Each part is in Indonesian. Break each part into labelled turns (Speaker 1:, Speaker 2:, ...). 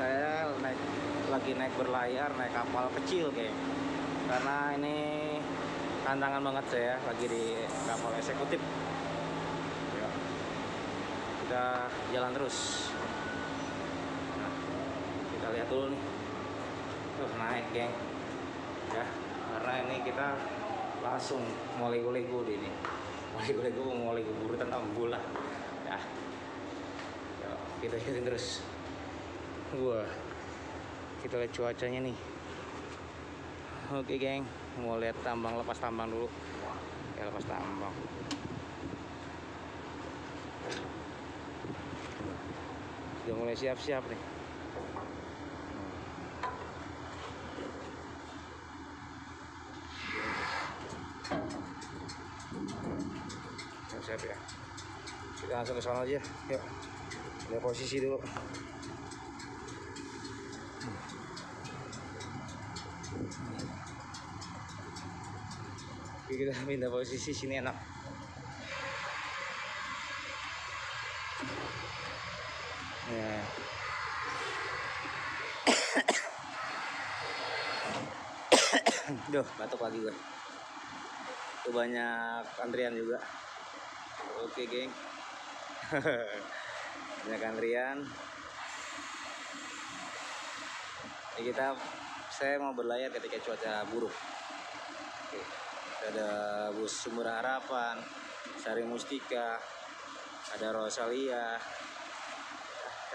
Speaker 1: saya lagi naik berlayar, naik kapal kecil kayak. Karena ini tantangan banget saya lagi di kapal eksekutif. Ya. Kita jalan terus. Nah, kita lihat dulu nih. Tuh naik geng. Ya, karena ini kita langsung mau lego-lego di ini. Mau lego buru tentang bola. Ya. Yuk, kita ikutin terus. Wah, kita lihat cuacanya nih. Oke geng, mau lihat tambang, lepas tambang dulu. Ya, lepas tambang. Udah mulai siap-siap nih. Siap ya. Kita langsung ke sana aja. Yuk. Lihat posisi dulu. Oke, kita pindah posisi sini enak. Ya. Duh, batuk lagi gue. Itu banyak antrian juga. Oke geng. Banyak antrian. Ini saya mau berlayar ketika cuaca buruk. Oke. Ada bus Sumber Harapan, Sari Mustika, ada Rosalia,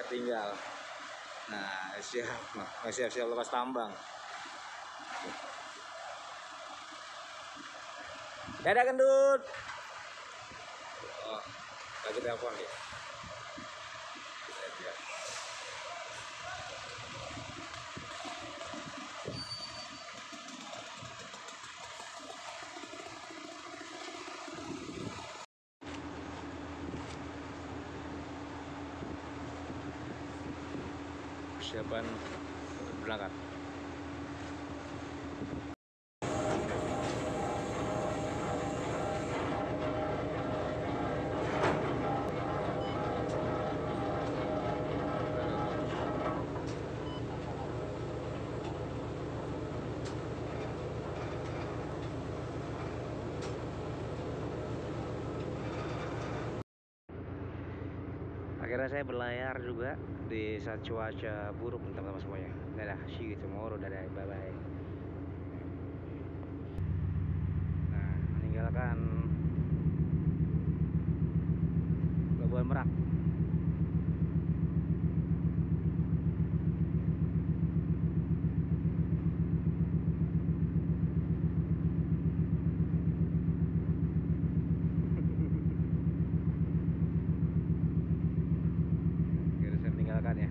Speaker 1: tertinggal. Nah, siap lepas tambang. Dadah gendut. Oh, lagi telepon dia. Persiapan berangkat. Akhirnya saya berlayar juga di saat cuaca buruk teman-teman semuanya. Dadah, see you tomorrow, dadah, bye bye. Nah, meninggalkan Pelabuhan Merak. Ya.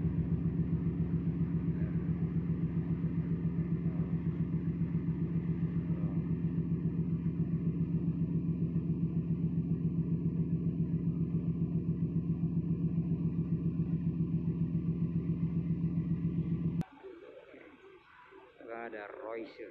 Speaker 1: Ada Royce.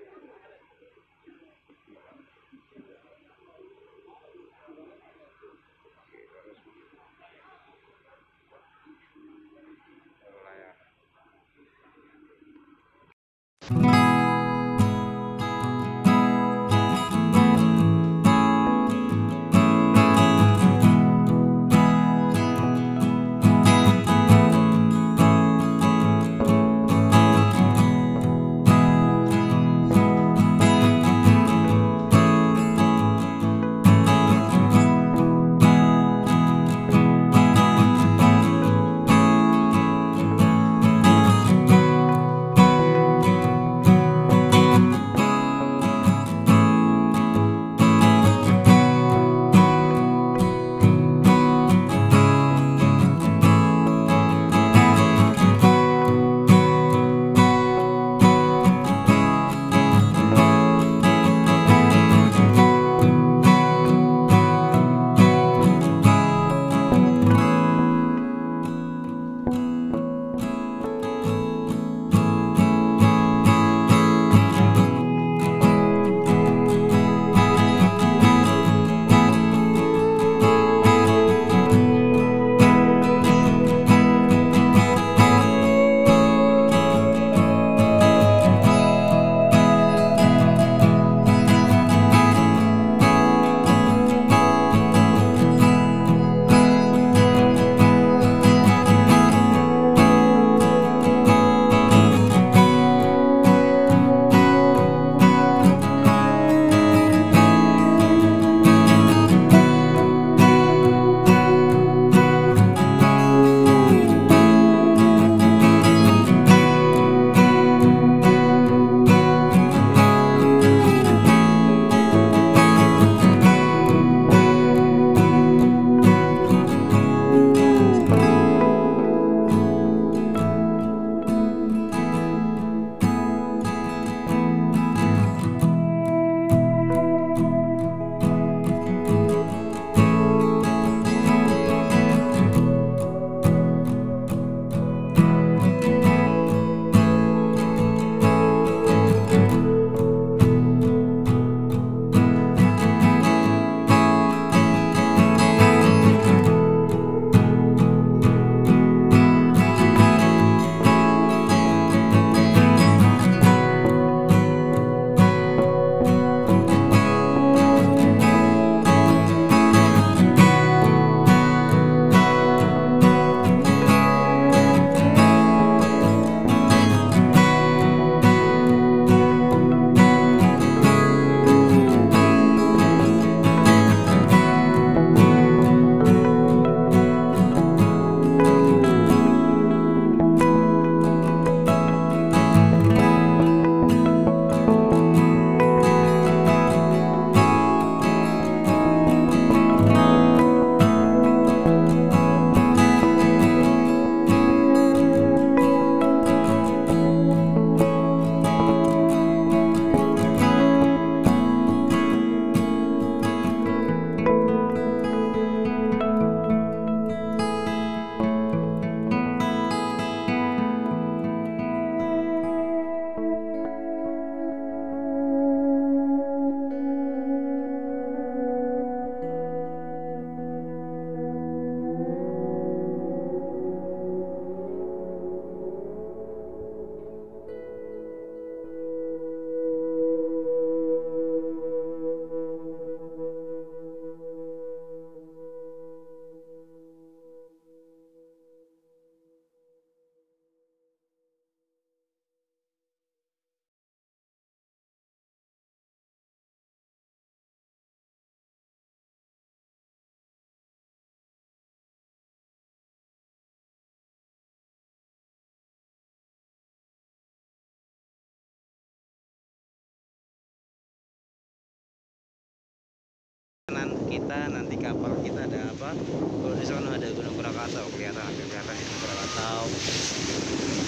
Speaker 1: kita, nanti kapal kita ada apa? Kalau di sana ada Gunung Krakatau, kelihatan ya Gunung Krakatau.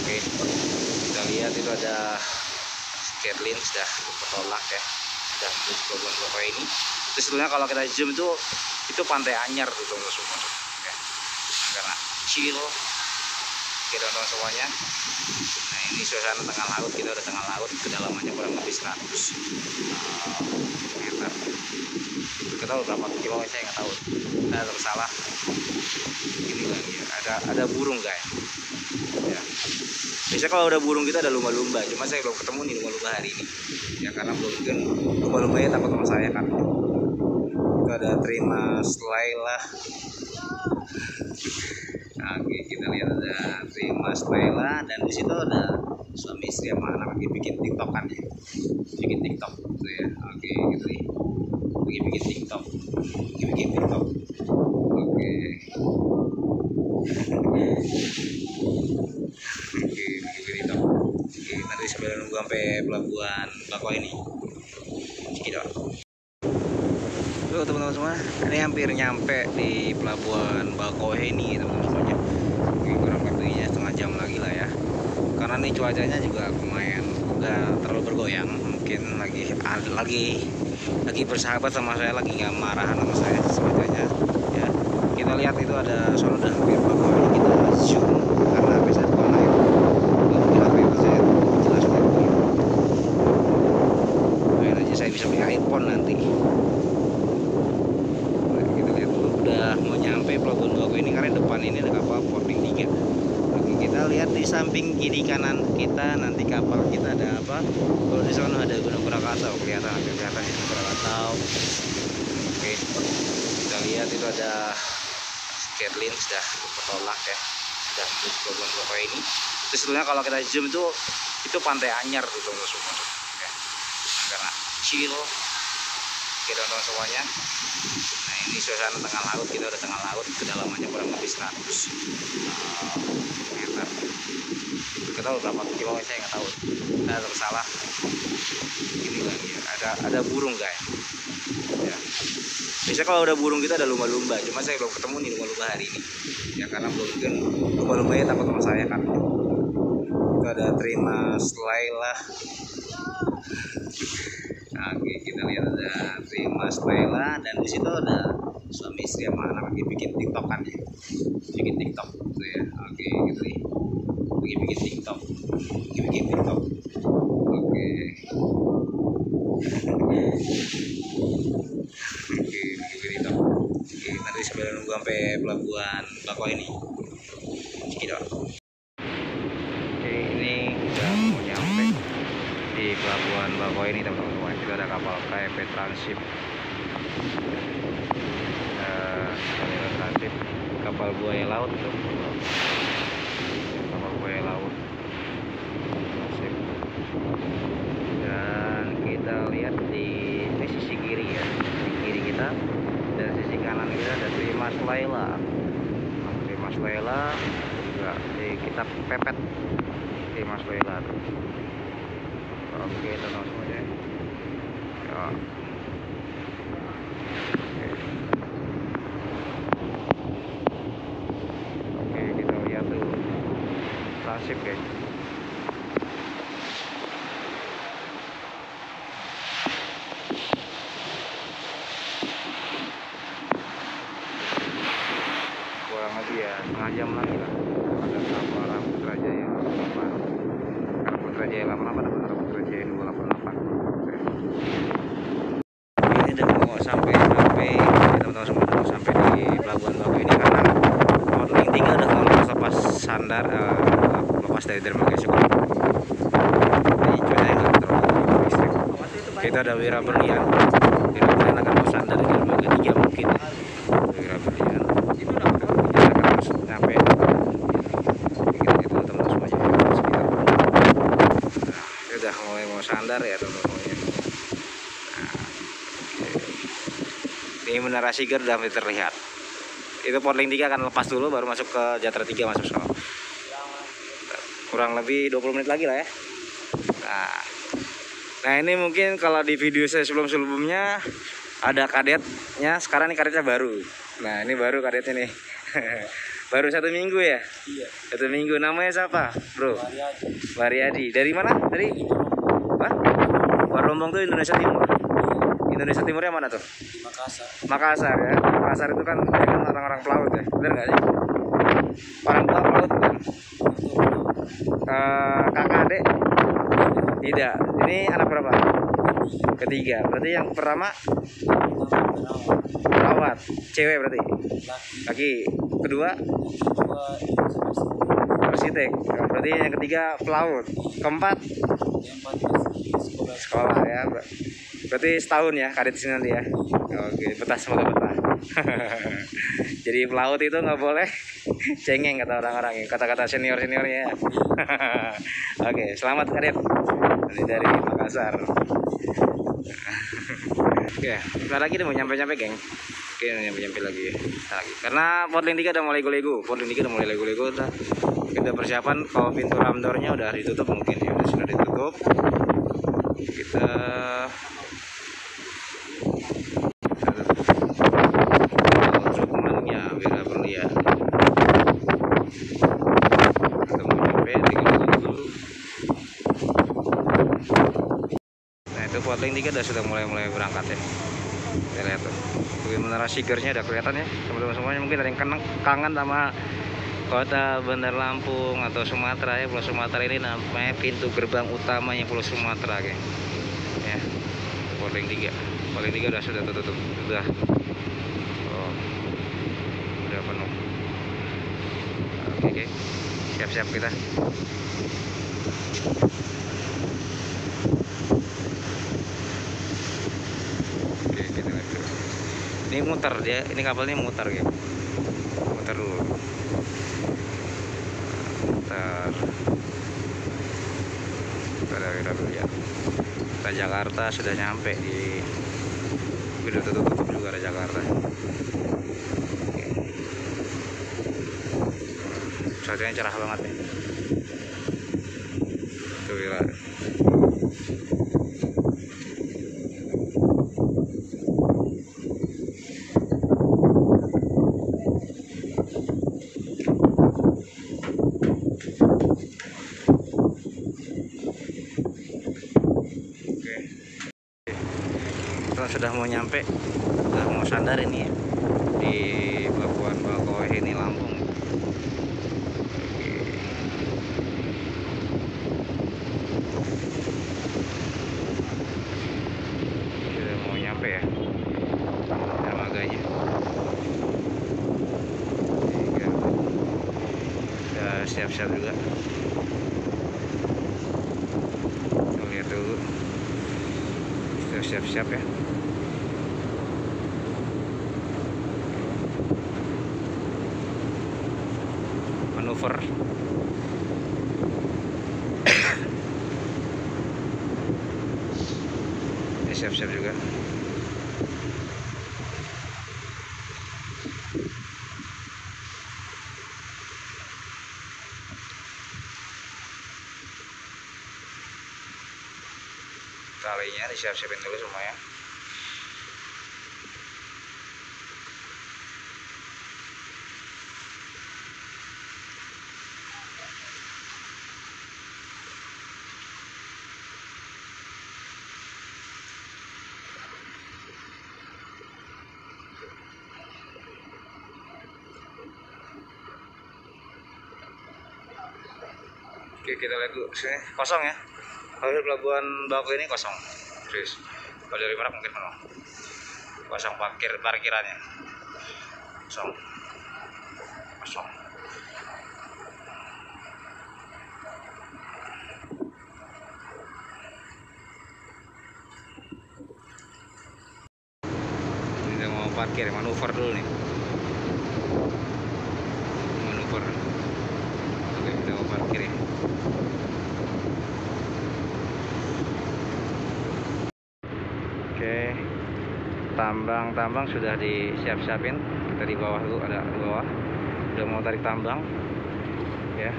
Speaker 1: Oke, kita lihat itu ada Scatlin sudah bertolak ya, sudah menuju pelabuhan Bakauheni ini. Itu sebenarnya kalau kita zoom itu pantai Anyar tuh teman-teman semua tuh, ya. Nah, karena kecil, kita teman semuanya. Nah ini suasana tengah laut, kita udah tengah laut, kedalamannya kurang lebih 100 meter. Kita tahu berapa kilo saya nggak tahu. Nah tersalah. Ini lagi ya, ada burung guys. Ya. Biasanya kalau ada burung kita ada lumba-lumba, cuma saya belum ketemu nih lumba-lumba hari ini. Ya karena belum, mungkin lumba-lumbanya takut sama saya kan. Itu ada Trimas Laila. Oke, kita lihat ada Trimas Laila, dan di situ ada suami istri sama anak lagi bikin TikTok kan ya. Bikin TikTok gitu ya. Oke, gitu nih. Lagi bikin TikTok. Oke. Oke, nanti sambil nunggu sampai pelabuhan Bakauheni. Cekidot. Tuh teman-teman semua, ini hampir nyampe di pelabuhan Bakauheni teman-teman semuanya. Oke, kurang lebihnya setengah jam lagi lah ya. Karena nih cuacanya juga lumayan nggak terlalu bergoyang, mungkin lagi bersahabat sama saya, lagi nggak marahan sama saya cuacanya. Ya, kita lihat itu ada soal udah hampir Bakauheni, kita zoom karena HP saya bukan live. Mungkin HP saya jelas lagi. Nah, aja saya bisa pakai iPhone nanti. Udah mau nyampe pelabuhan Bakauheni, karena depan ini ada kapal Porting 3. Oke, kita lihat di samping kiri kanan kita, nanti kapal kita ada apa? Kalau di sana ada Gunung Krakatau, kelihatan ya Gunung Krakatau. Oke, kita lihat itu ada Scatlin sudah bertolak ya, sudah menuju pelabuhan Bakauheni ini. Itu sebenarnya kalau kita zoom itu pantai Anyar tuh teman-teman semua tuh, ya. Nah, karena kecil, kita teman semuanya. Nah ini suasana tengah laut, kita udah tengah laut, kedalamannya kurang lebih 100 meter. Kita tahu berapa kilo saya nggak tahu. Nah tersalah. Ini lagi ya, ada burung guys. Ya. Biasanya kalau ada burung kita ada lumba-lumba, cuma saya belum ketemu nih lumba-lumba hari ini. Ya karena belum, mungkin lumba-lumbanya takut sama saya kan. Itu ada Trimas Laila. Oke, kita lihat ada Trimas Laila, dan di situ ada suami istri sama anak lagi bikin TikTok kan ya. Bikin TikTok gitu ya. Oke, gitu nih. Lagi bikin TikTok. Oke. Oke, bikin TikTok. Oke, nanti sambil nunggu sampai pelabuhan Bakauheni. Cekidot. Oke, ini udah mau nyampe di pelabuhan Bakauheni teman-teman. Itu ada kapal KP Tranship, kapal buaya laut tuh, kapal buaya laut Tranship. Dan kita lihat di sisi kiri ya, sisi kiri kita, dan sisi kanan kita ada Trimas Laila. Trimas Laila juga kita pepet Trimas Laila tuh. Oke teman-teman semuanya. Oke, kita lihat tuh Tranship guys. Kurang lebih ya setengah jam lagi lah ada kapal Putrajaya 88. Karena Putrajaya 88 ada Putrajaya 288. Ini udah mau sampai teman-teman semua, mau sampai di pelabuhan Bakauheni karena Porting 3 udah lepas sandar, lepas dari dermaga Syukur. Jadi cuacanya nggak terlalu ekstrim. Kita ada Wira Berlian akan bersandar di dermaga 3 mungkin. Wira Berlian kita akan terus nyampe. Kita itu teman-teman semuanya sekitar. Nah, udah mulai mau sandar ya teman-teman semuanya. Ini Menara Siger udah hampir terlihat. Itu Porting 3 akan lepas dulu, baru masuk ke Jatra 3 masuk sana. Kurang lebih 20 menit lagi lah ya. Nah ini mungkin kalau di video saya sebelum-sebelumnya ada kadetnya. Sekarang nih kadetnya baru. Nah ini baru kadetnya nih. Baru 1 minggu ya?
Speaker 2: Iya.
Speaker 1: 1 minggu. Namanya siapa, bro?
Speaker 2: Variasi.
Speaker 1: Variadi. Dari mana? Dari apa? Warombong tuh Indonesia Timur. Indonesia Timurnya mana tuh?
Speaker 2: Di Makassar.
Speaker 1: Makassar ya. Makassar itu kan ya kan orang-orang pelaut ya. Bener nggak sih? Orang tua pelaut kan? Kakak adek? Tidak. Ini anak berapa? Ketiga. Berarti yang pertama perawat. Cewek berarti? Laki. Kedua? Arsitek. Berarti yang ketiga pelaut. Keempat? Sekolah ya. Berarti setahun ya kadet di sini nanti ya. Oke, betah, semoga betah. Jadi pelaut itu nggak boleh cengeng kata orang-orang, kata-kata senior-seniornya. Oke, selamat kadet. Ini dari Makassar. Oke, bentar lagi udah mau nyampe-nyampe, geng. Oke, nyampe-nyampe lagi. Karena Portling 3 udah mulai lego-lego. Kita persiapan kalau pintu ramdornya udah ditutup mungkin ya, sudah ditutup. Kita Lukmannya Wira Berlian. Kita mau nyampe dulu. Nah itu Portling 3 sudah mulai berangkat ya. Kita lihat tuh. Menara Sigernya udah kelihatan ya teman-teman semuanya. Mungkin ada yang kangen sama kota Bandar Lampung atau Sumatera ya. Pulau Sumatera ini namanya pintu gerbang utamanya Pulau Sumatera ya. Portling 3 sudah tutup. Sudah penuh. Oke. Siap-siap kita. Oke, kita lihat dulu. Ini muter dia, ini kapalnya muter ya. Muter dulu. Muter. Kita lihat. Kita Jakarta sudah nyampe di. Udah tutup juga ada Jakarta. Cuacanya cerah banget nih. Tuh gila. Sudah mau nyampe, sudah mau sandar ini ya di Pelabuhan Bakauheni Lampung. Sudah mau nyampe ya dermaganya. Sudah siap-siap juga. Kita lihat dulu. Sudah siap-siap ya. Manuver. Ini siap-siap juga. Talinya disiap-siapin dulu semuanya. Oke, kita lihat dulu sini kosong ya. Kalau Pelabuhan Bakauheni kosong. Terus kalau dari Merak mungkin penuh. Kosong parkirannya. Kosong. Ini udah mau parkir, manuver dulu nih. Manuver. Oke, udah mau parkir ya. Oke, tambang sudah disiap-siapin. Kita di bawah dulu, ada di bawah. Udah mau tarik tambang, ya.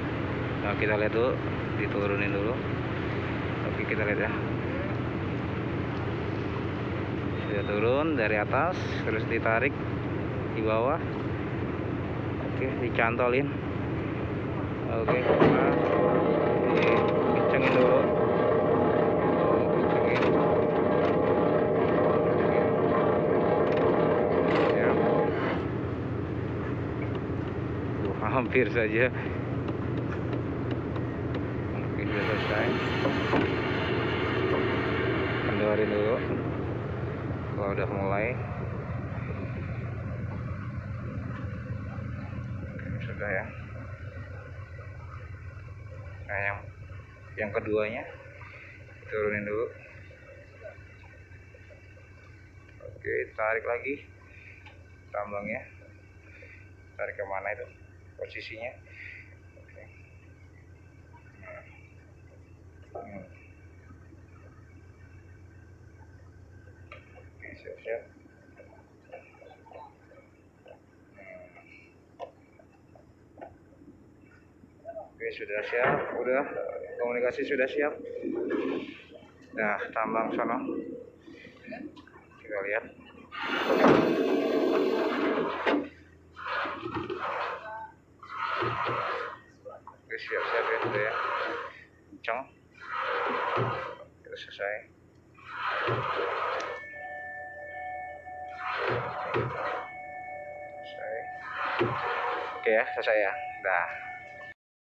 Speaker 1: Nah, kita lihat dulu, diturunin dulu. Oke, kita lihat ya. Sudah turun dari atas, terus ditarik di bawah. Oke, dicantolin. Oke, nah, dikencengin dulu. Kencengin. Ya. Hampir saja. Oke, sudah selesai. Kendorin dulu. Kalau udah mulai. Sudah ya. Nah, yang keduanya turunin dulu. Oke, tarik lagi tambangnya. Tarik kemana itu posisinya? Oke. Oke, siap-siap. Oke, sudah siap. Udah komunikasi sudah siap. Nah, tambang sono. Kita lihat. Oke, siap-siap ya, sudah ya. Kencang. Kita selesai. Selesai. Oke ya, selesai ya. Dah.